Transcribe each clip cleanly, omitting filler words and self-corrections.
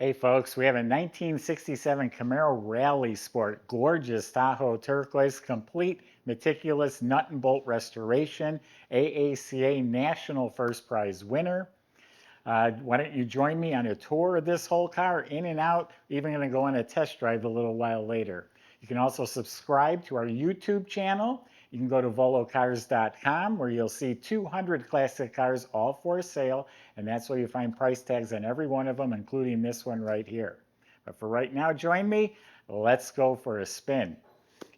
Hey folks, we have a 1967 Camaro Rally Sport, gorgeous Tahoe Turquoise, complete meticulous nut and bolt restoration, AACA National First Prize winner. Why don't you join me on a tour of this whole car, in and out, even going to go on a test drive a little while later. You can also subscribe to our YouTube channel. You can go to volocars.com where you'll see 200 classic cars all for sale, and that's where you find price tags on every one of them, including this one right here. But for right now, join me. Let's go for a spin.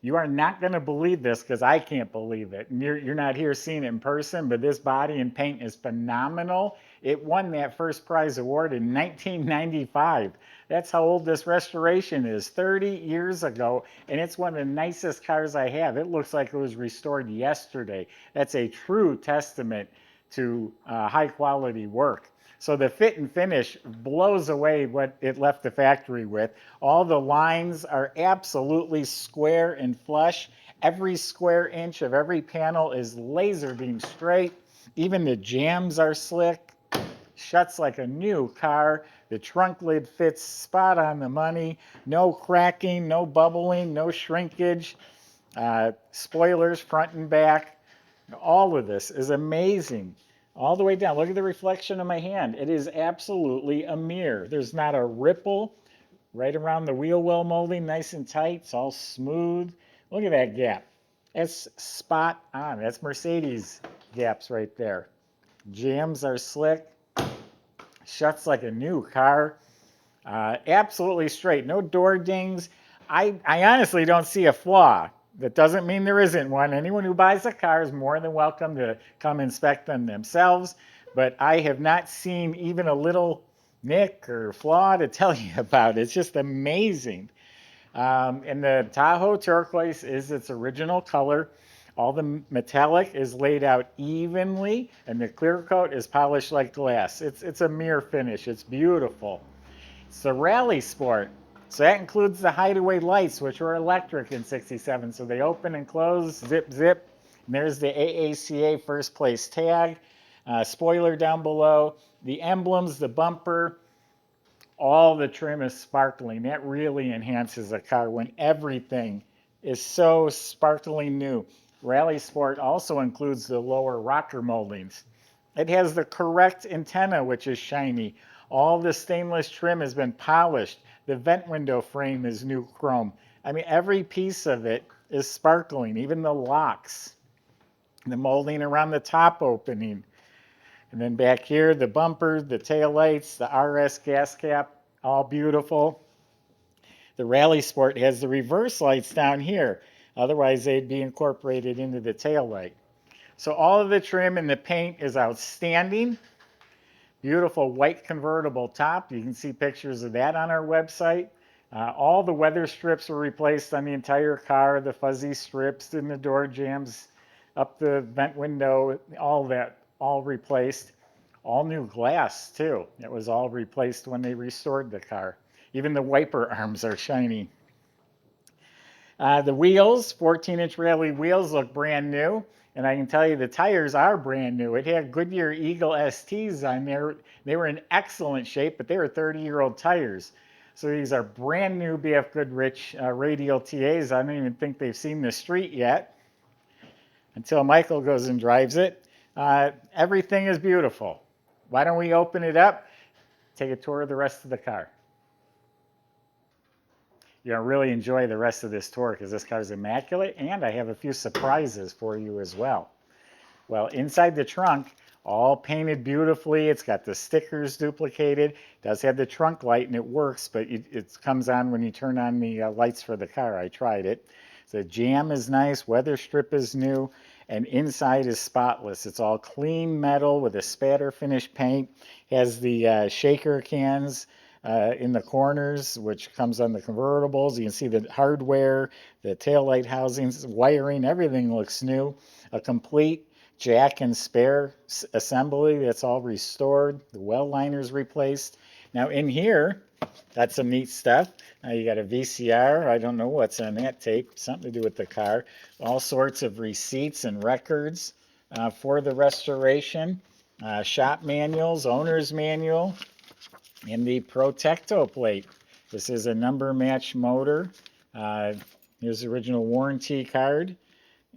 You are not going to believe this because I can't believe it. And you're not here seeing it in person, but this body and paint is phenomenal. It won that first prize award in 1995. That's how old this restoration is, 30 years ago, and it's one of the nicest cars I have. It looks like it was restored yesterday. That's a true testament to high quality work. So the fit and finish blows away what it left the factory with. All the lines are absolutely square and flush. Every square inch of every panel is laser beam straight. Even the jambs are slick. Shuts like a new car. The trunk lid fits spot on the money. No cracking, no bubbling, no shrinkage. Spoilers front and back. All of this is amazing. All the way down. Look at the reflection of my hand. It is absolutely a mirror. There's not a ripple right around the wheel well molding, nice and tight. It's all smooth. Look at that gap. That's spot on. That's Mercedes gaps right there. Jambs are slick. Shuts like a new car. Absolutely straight. No door dings. I honestly don't see a flaw. That doesn't mean there isn't one. Anyone who buys a car is more than welcome to come inspect them themselves. But I have not seen even a little nick or flaw to tell you about. It's just amazing. And the Tahoe Turquoise is its original color. All the metallic is laid out evenly, and the clear coat is polished like glass. It's a mirror finish. It's beautiful. It's the Rally Sport. So that includes the hideaway lights, which were electric in 67. So they open and close, zip, zip. And there's the AACA first place tag. Spoiler down below. The emblems, the bumper, all the trim is sparkling. That really enhances a car when everything is so sparkling new. Rally Sport also includes the lower rocker moldings. It has the correct antenna, which is shiny. All the stainless trim has been polished. The vent window frame is new chrome. I mean, every piece of it is sparkling, even the locks. The molding around the top opening. And then back here, the bumper, the taillights, the RS gas cap, all beautiful. The Rally Sport has the reverse lights down here. Otherwise, they'd be incorporated into the taillight. So all of the trim and the paint is outstanding. Beautiful white convertible top. You can see pictures of that on our website. All the weather strips were replaced on the entire car. The fuzzy strips and the door jambs up the vent window, all that, all replaced. All new glass too. It was all replaced when they restored the car. Even the wiper arms are shiny. The wheels, 14-inch Rally wheels, look brand new. And I can tell you the tires are brand new. It had Goodyear Eagle STs on there. They were in excellent shape, but they were 30-year-old tires. So these are brand new BF Goodrich radial TAs. I don't even think they've seen the street yet until Michael goes and drives it. Everything is beautiful. Why don't we open it up, take a tour of the rest of the car. You're going to really enjoy the rest of this tour because this car is immaculate, and I have a few surprises for you as well. Well, inside the trunk, all painted beautifully. It's got the stickers duplicated. It does have the trunk light, and it works, but it comes on when you turn on the lights for the car. I tried it. The jam is nice. Weather strip is new. And inside is spotless. It's all clean metal with a spatter finish paint. Has the shaker cans in the corners, which comes on the convertibles. You can see the hardware, the taillight housings, wiring, everything looks new. A complete jack and spare assembly that's all restored. The well liner's replaced. Now in here, got some neat stuff. You got a VCR. I don't know what's on that tape. Something to do with the car. All sorts of receipts and records for the restoration. Shop manuals, owner's manual. And the Protecto plate. This is a number match motor. Here's the original warranty card.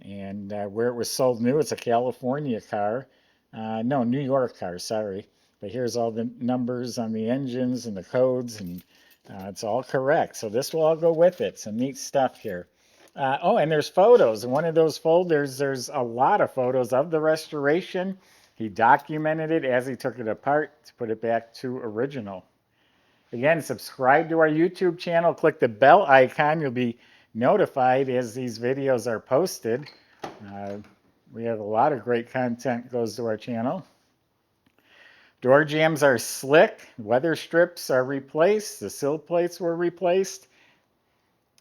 And where it was sold new, it's a California car. No, New York car, sorry. But here's all the numbers on the engines and the codes, and it's all correct. So this will all go with it. Some neat stuff here. Oh, and there's photos. In one of those folders, there's a lot of photos of the restoration. He documented it as he took it apart to put it back to original. Again, subscribe to our YouTube channel. Click the bell icon. You'll be notified as these videos are posted. We have a lot of great content goes to our channel. Door jambs are slick. Weather strips are replaced. The sill plates were replaced.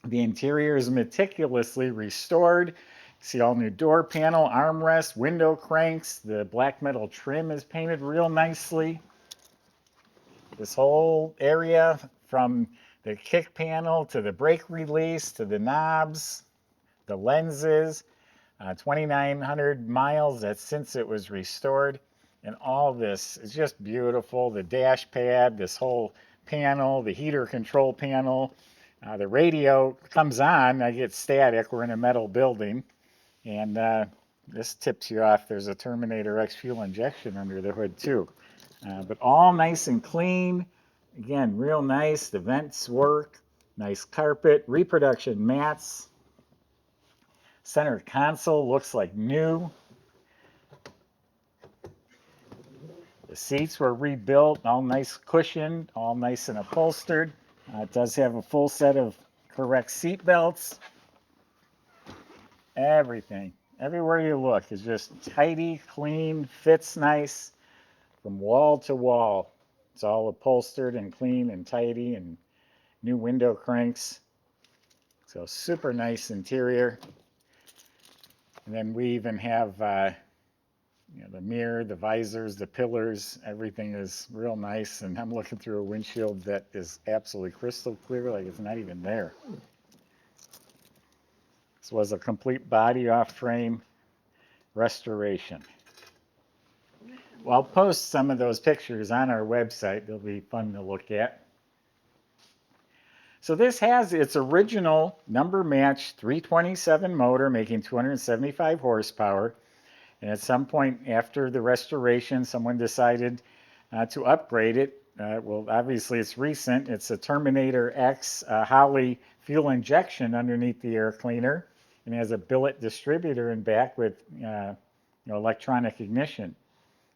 The interior is meticulously restored. See all new door panel, armrest, window cranks. The black metal trim is painted real nicely. This whole area from the kick panel to the brake release to the knobs, the lenses, 2,900 miles that's since it was restored. And all this is just beautiful. The dash pad, this whole panel, the heater control panel, the radio comes on. I get static. We're in a metal building. And this tips you off. There's a Terminator X fuel injection under the hood too. But all nice and clean. Again, real nice. The vents work. Nice carpet. Reproduction mats. Center console looks like new. The seats were rebuilt. All nice cushion. All nice and upholstered. It does have a full set of correct seat belts. Everything. Everywhere you look is just tidy, clean, fits nice. From wall to wall, it's all upholstered and clean and tidy, and new window cranks. So super nice interior. And then we even have the mirror, the visors, the pillars. Everything is real nice. And I'm looking through a windshield that is absolutely crystal clear, like it's not even there. This was a complete body off frame restoration. Well, I'll post some of those pictures on our website. They'll be fun to look at. So this has its original number match 327 motor making 275 horsepower. And at some point after the restoration, someone decided to upgrade it. Well, obviously it's recent. It's a Terminator X Holley fuel injection underneath the air cleaner. And it has a billet distributor in back with electronic ignition.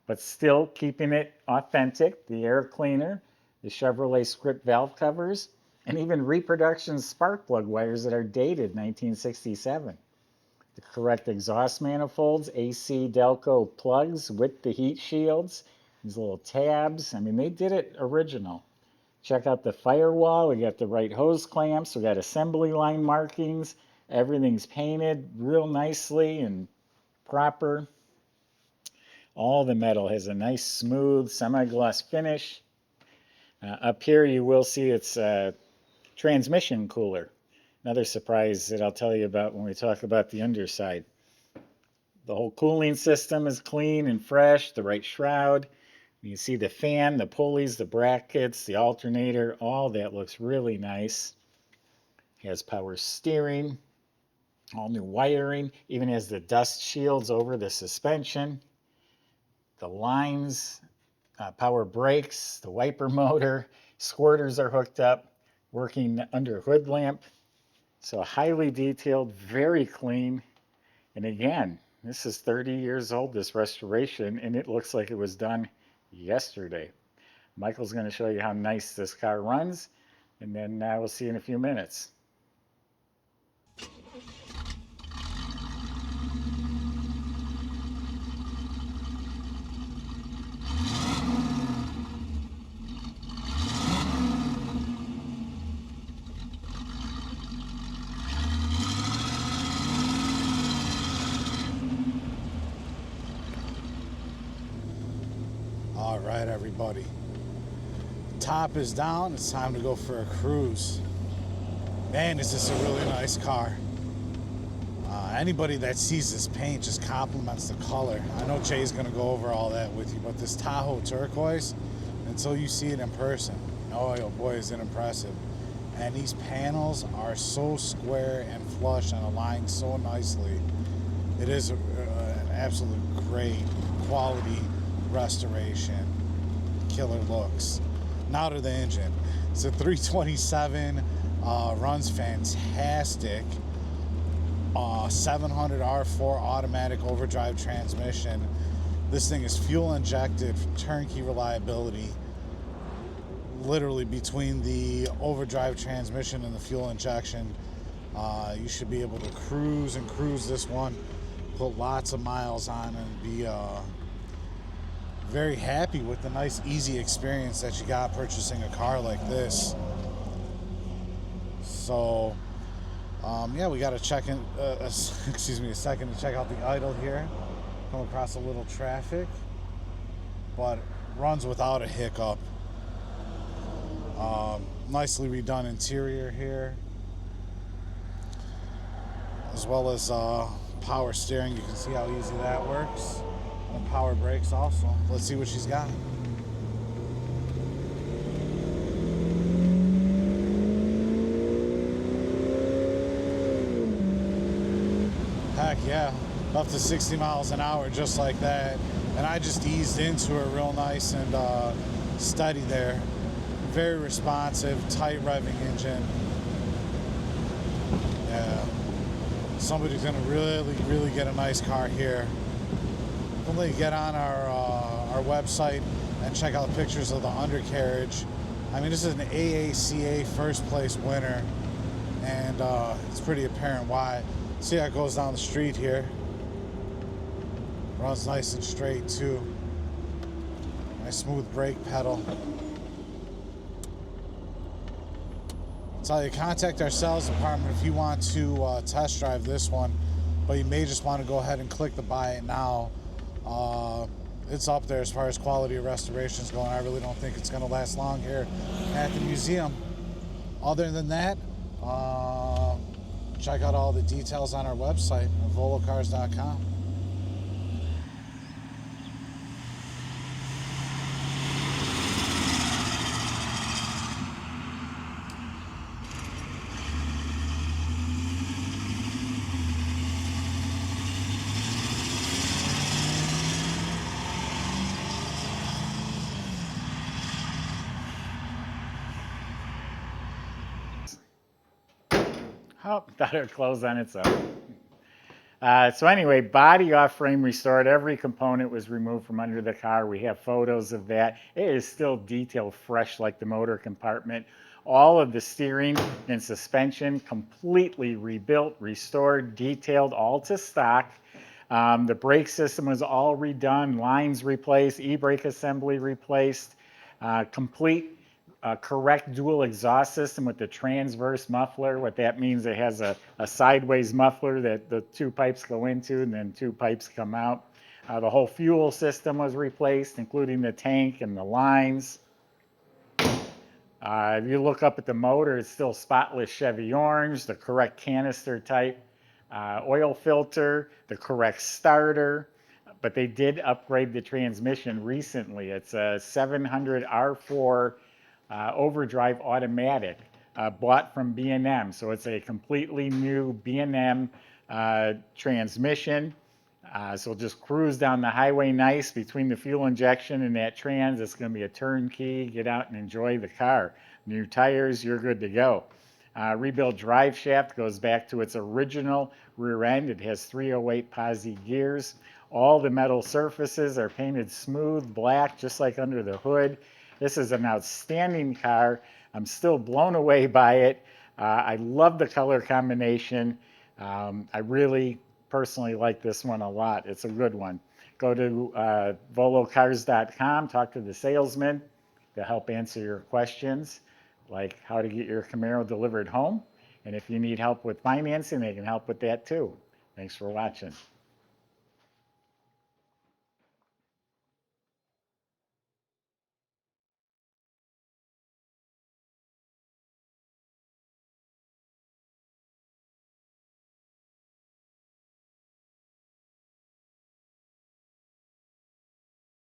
But still keeping it authentic, the air cleaner, the Chevrolet script valve covers, and even reproduction spark plug wires that are dated 1967. The correct exhaust manifolds, AC Delco plugs with the heat shields, these little tabs. I mean, they did it original. Check out the firewall. We got the right hose clamps. We got assembly line markings. Everything's painted real nicely and proper. All the metal has a nice smooth semi-gloss finish. Up here you will see its transmission cooler. Another surprise that I'll tell you about when we talk about the underside. The whole cooling system is clean and fresh, the right shroud. You see the fan, the pulleys, the brackets, the alternator, all that looks really nice. Has power steering, all new wiring, even has the dust shields over the suspension. The lines, power brakes, the wiper motor, squirters are hooked up, working under hood lamp. So highly detailed, very clean. And again, this is 30 years old, this restoration, and it looks like it was done yesterday. Michael's going to show you how nice this car runs, and then we'll see you in a few minutes. All right, everybody. Top is down. It's time to go for a cruise. Man, is this a really nice car. Anybody that sees this paint just compliments the color. I know Jay's going to go over all that with you, but this Tahoe Turquoise, and until you see it in person. Oh boy, is it impressive. And these panels are so square and flush and aligned so nicely. It is an absolute great quality restoration. Killer looks. Now to the engine. It's a 327, runs fantastic. 700 R4 automatic overdrive transmission. This thing is fuel injected, turnkey reliability. Literally between the overdrive transmission and the fuel injection, you should be able to cruise this one, put lots of miles on, and be very happy with the nice, easy experience that you got purchasing a car like this. So, yeah, we got to check in. Excuse me, a second to check out the idle here. Come across a little traffic, but runs without a hiccup. Nicely redone interior here, as well as power steering. You can see how easy that works, and power brakes also. Let's see what she's got. Heck yeah, up to 60 miles an hour just like that, and I just eased into her real nice and steady there. Very responsive, tight revving engine. Yeah, somebody's gonna really get a nice car here. Definitely get on our website and check out pictures of the undercarriage. I mean, this is an AACA first place winner, and it's pretty apparent why. See how it goes down the street here. Runs nice and straight too. Nice smooth brake pedal. So you contact our sales department if you want to test drive this one, but you may just want to go ahead and click the buy it now. It's up there as far as quality of restoration is going. I really don't think it's going to last long here at the museum. Other than that, check out all the details on our website at volocars.com. Oh, thought it would close on its own. So anyway, body off frame restored. Every component was removed from under the car. We have photos of that. It is still detailed fresh like the motor compartment. All of the steering and suspension completely rebuilt, restored, detailed, all to stock. The brake system was all redone, lines replaced, e-brake assembly replaced, complete correct dual exhaust system with the transverse muffler. What that means, it has a sideways muffler that the two pipes go into and then two pipes come out. The whole fuel system was replaced, including the tank and the lines. If you look up at the motor, it's still spotless Chevy orange, the correct canister type, oil filter, the correct starter. But they did upgrade the transmission recently. It's a 700 R4 overdrive automatic, bought from B&M. So it's a completely new B&M transmission. So just cruise down the highway nice between the fuel injection and that trans. It's going to be a turnkey. Get out and enjoy the car. New tires, you're good to go. Rebuilt drive shaft goes back to its original rear end. It has 308 posi gears. All the metal surfaces are painted smooth black, just like under the hood. This is an outstanding car. I'm still blown away by it. I love the color combination. I really personally like this one a lot. It's a good one. Go to volocars.com, talk to the salesman to help answer your questions, like how to get your Camaro delivered home. And if you need help with financing, they can help with that too. Thanks for watching.